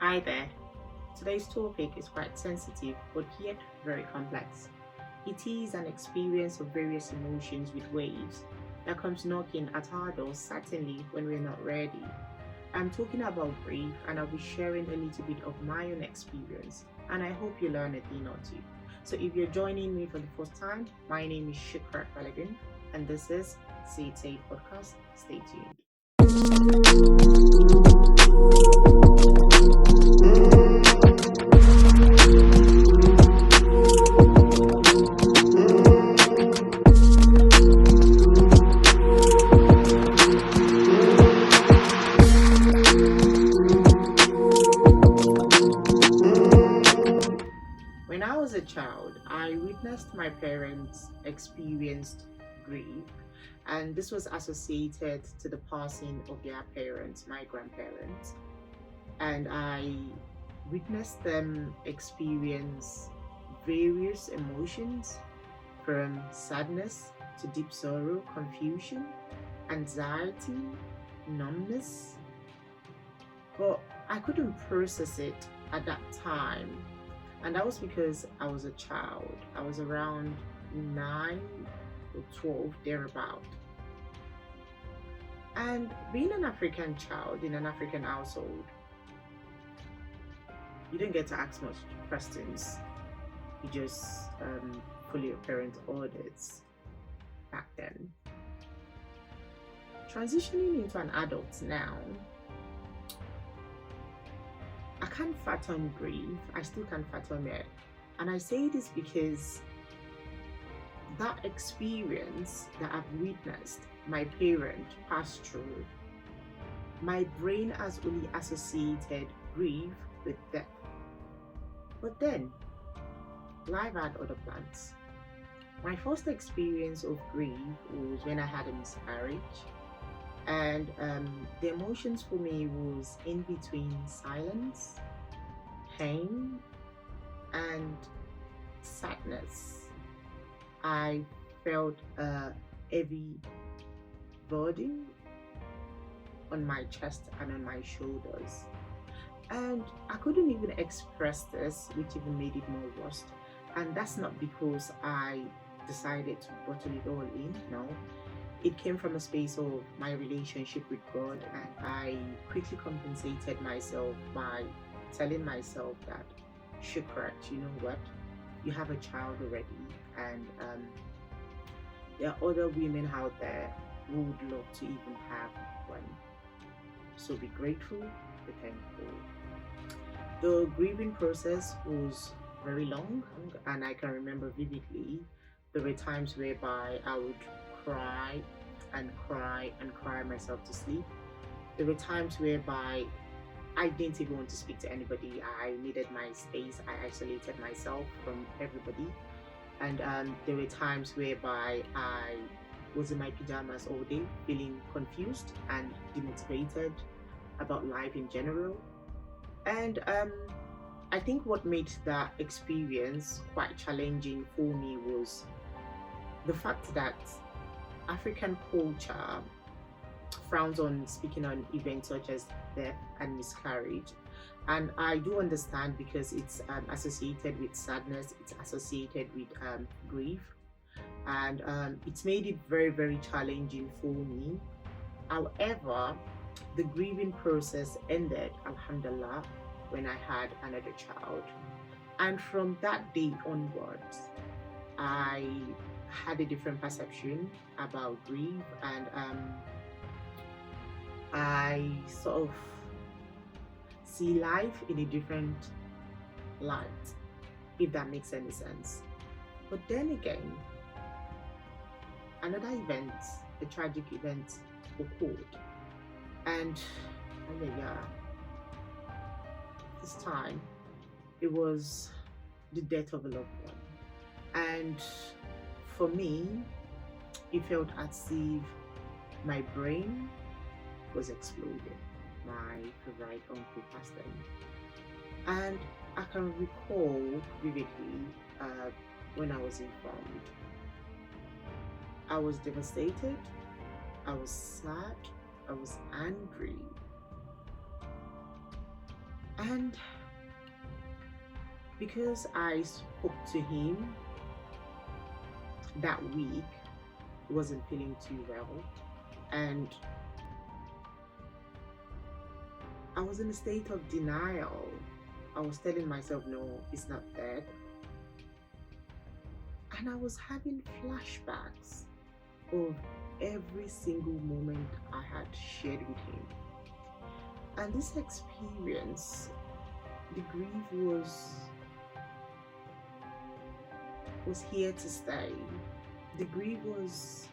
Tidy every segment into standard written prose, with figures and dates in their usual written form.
Hi there. Today's topic is quite sensitive but yet very complex. It is an experience of various emotions with waves that comes knocking at our doors, certainly when we're not ready. I'm talking about grief and I'll be sharing a little bit of my own experience, and I hope you learn a thing or two. So if you're joining me for the first time, my name is Shukrat Balagan and this is Say It Say podcast. Stay tuned. When I was a child, I witnessed my parents experience grief, and this was associated to the passing of their parents, my grandparents. And I witnessed them experience various emotions from sadness to deep sorrow, confusion, anxiety, numbness. But I couldn't process it at that time, and that was because I was a child. I was around 9 or 12, thereabout. And being an African child in an African household, you don't get to ask much questions. You just follow your parents' orders back then. Transitioning into an adult now, I can't fathom grief. I still can't fathom it. And I say this because that experience that I've witnessed my parent pass through, my brain has only associated grief with death. But then, life had other plans. My first experience of grief was when I had a miscarriage, and the emotions for me was in between silence, pain, and sadness. I felt a heavy burden on my chest and on my shoulders. And I couldn't even express this, which even made it more worse. And that's not because I decided to bottle it all in, no. It came from a space of my relationship with God, and I quickly compensated myself by telling myself that, Shukrat, you know what? You have a child already, and there are other women out there who would love to even have one. So be grateful, be thankful. The grieving process was very long, and I can remember vividly there were times whereby I would cry and cry and cry myself to sleep. There were times whereby I didn't even want to speak to anybody. I needed my space. I isolated myself from everybody. And there were times whereby I was in my pajamas all day, feeling confused and demotivated about life in general. And I think what made that experience quite challenging for me was the fact that African culture frowns on speaking on events such as death and miscarriage. And I do understand because it's associated with sadness, it's associated with grief, and it's made it very, very challenging for me. However, the grieving process ended, alhamdulillah, when I had another child. And from that day onwards, I had a different perception about grief, and I sort of see life in a different light, if that makes any sense. But then again, another event, a tragic event, occurred, and yeah, this time it was the death of a loved one. And for me, it felt as if my brain was exploded. My favorite uncle passed away. And I can recall vividly when I was informed. I was devastated, I was sad, I was angry. And because I spoke to him that week, he wasn't feeling too well, and I was in a state of denial. I was telling myself, no, it's not dead. And I was having flashbacks of every single moment I had shared with him. And this experience, the grief was here to stay. The grief was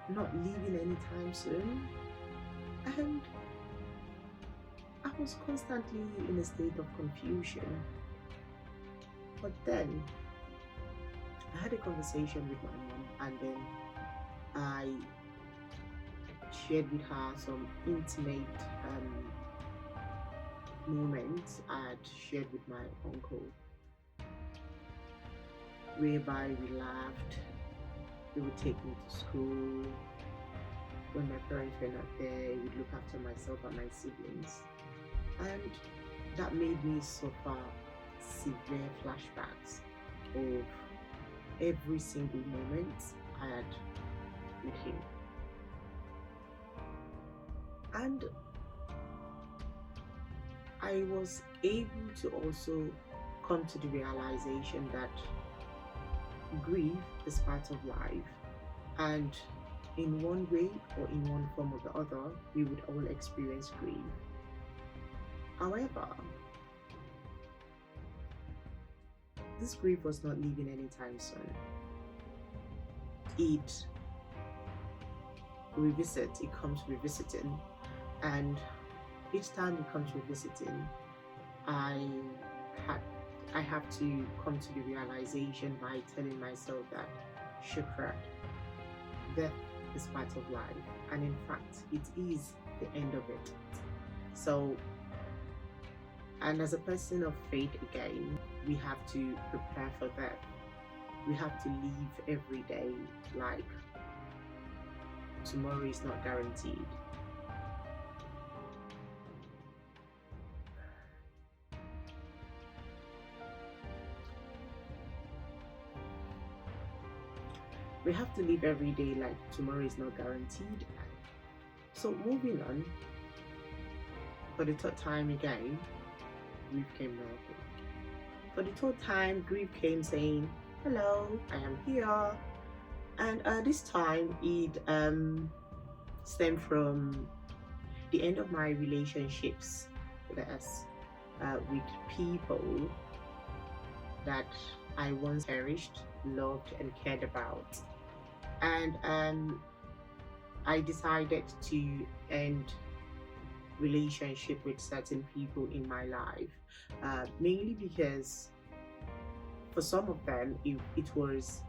not leaving anytime soon. And I was constantly in a state of confusion. But then I had a conversation with my mom, and then I shared with her some intimate moments I had shared with my uncle, whereby we laughed. He would take me to school. When my parents were not there, he would look after myself and my siblings. And that made me suffer severe flashbacks of every single moment I had with him. And I was able to also come to the realization that grief is part of life, and in one way or in one form or the other, we would all experience grief. However, this grief was not leaving anytime soon. It it comes revisiting, and each time it comes revisiting, I had I have to come to the realization by telling myself that shukrat, death is part of life, and in fact, it is the end of it. So, and as a person of faith again, we have to prepare for that. We have to live every day like tomorrow is not guaranteed. We have to live every day like tomorrow is not guaranteed. So moving on, for the third time again, grief came knocking. For the third time, grief came saying, "Hello, I am here." And this time it stemmed from the end of my relationships with people that I once cherished, loved, and cared about. And I decided to end relationship with certain people in my life, mainly because for some of them it was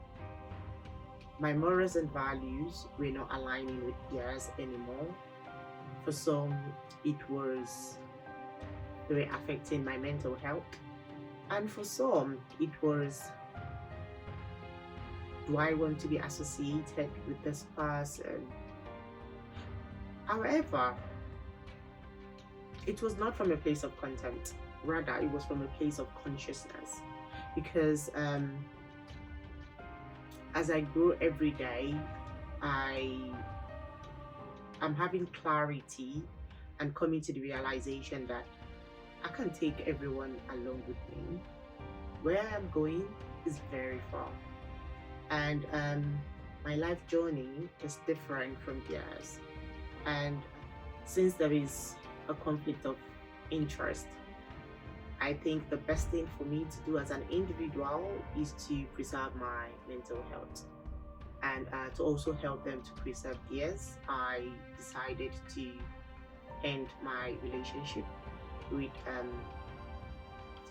my morals and values were not aligning with theirs anymore. For some, it was they were affecting my mental health, and for some, it was, do I want to be associated with this person? However, it was not from a place of contempt. Rather, it was from a place of consciousness, because as I grow every day, I am having clarity and coming to the realization that I can't take everyone along with me. Where I am going is very far, and my life journey is different from theirs. And since there is a conflict of interest, I think the best thing for me to do as an individual is to preserve my mental health, and to also help them to preserve theirs. I decided to end my relationship with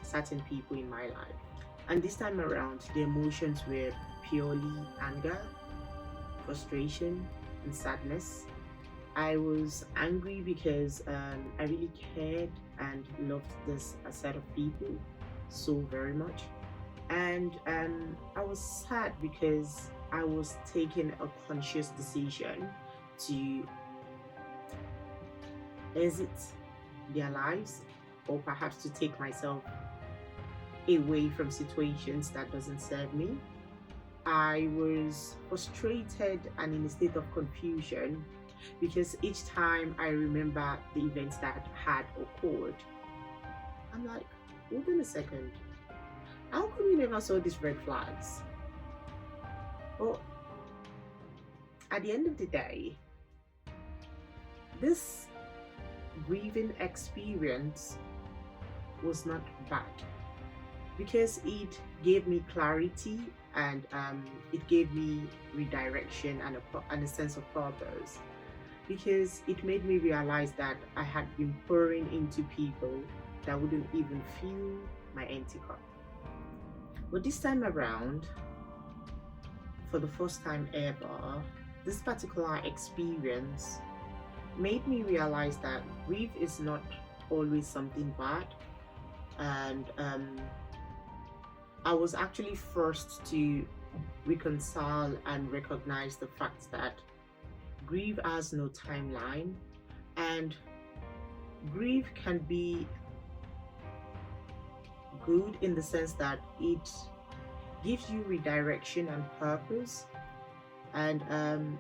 certain people in my life. And this time around, the emotions were purely anger, frustration, and sadness. I was angry because I really cared and loved this set of people so very much. And I was sad because I was taking a conscious decision to exit their lives or perhaps to take myself away from situations that doesn't serve me. I was frustrated and in a state of confusion because each time I remember the events that had occurred, I'm like, hold on a second. How come you never saw these red flags? But at the end of the day, this grieving experience was not bad because it gave me clarity and it gave me redirection and a sense of purpose, because it made me realize that I had been pouring into people that wouldn't even fill my empty cup. But this time around, for the first time ever, this particular experience made me realize that grief is not always something bad. And I was actually forced to reconcile and recognize the fact that grief has no timeline, and grief can be good in the sense that it gives you redirection and purpose. And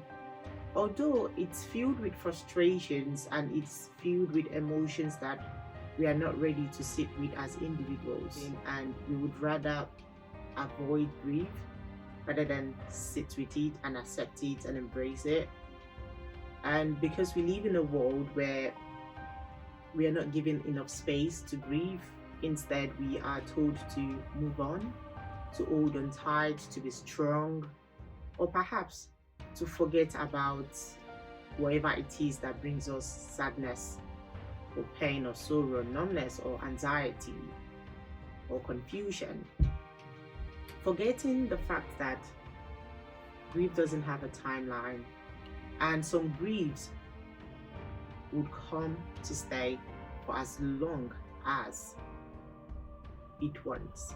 although it's filled with frustrations and it's filled with emotions that we are not ready to sit with as individuals, and we would rather avoid grief rather than sit with it and accept it and embrace it. And because we live in a world where we are not given enough space to grieve, instead we are told to move on, to hold on tight, to be strong, or perhaps to forget about whatever it is that brings us sadness or pain or sorrow, numbness or anxiety or confusion. Forgetting the fact that grief doesn't have a timeline, and some griefs would come to stay for as long as it wants.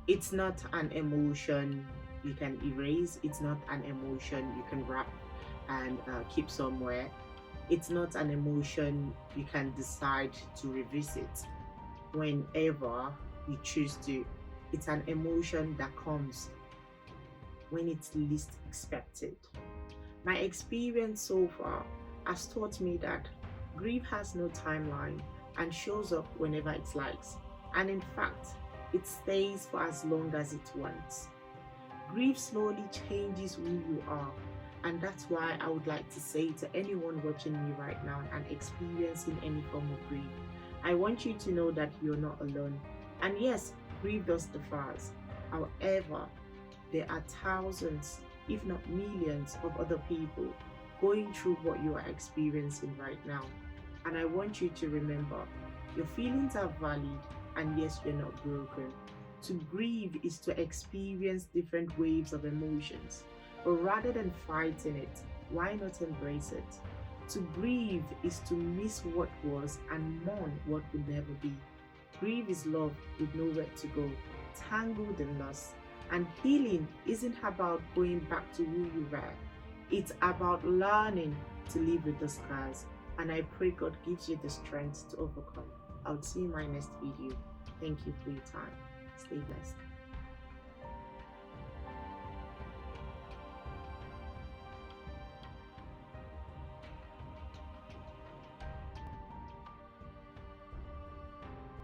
It's not an emotion you can erase, it's not an emotion you can wrap and keep somewhere. It's not an emotion you can decide to revisit whenever you choose to. It's an emotion that comes when it's least expected. My experience so far has taught me that grief has no timeline and shows up whenever it likes. And in fact, it stays for as long as it wants. Grief slowly changes who you are. And that's why I would like to say to anyone watching me right now and experiencing any form of grief, I want you to know that you're not alone. And yes, grief does differ. However, there are thousands, if not millions, of other people going through what you are experiencing right now. And I want you to remember, your feelings are valid, and yes, you're not broken. To grieve is to experience different waves of emotions. But rather than fighting it, why not embrace it? To grieve is to miss what was and mourn what will never be. Grief is love with nowhere to go, tangled in loss. And healing isn't about going back to who you were. It's about learning to live with the scars. And I pray God gives you the strength to overcome. I'll see you in my next video. Thank you for your time. Stay blessed.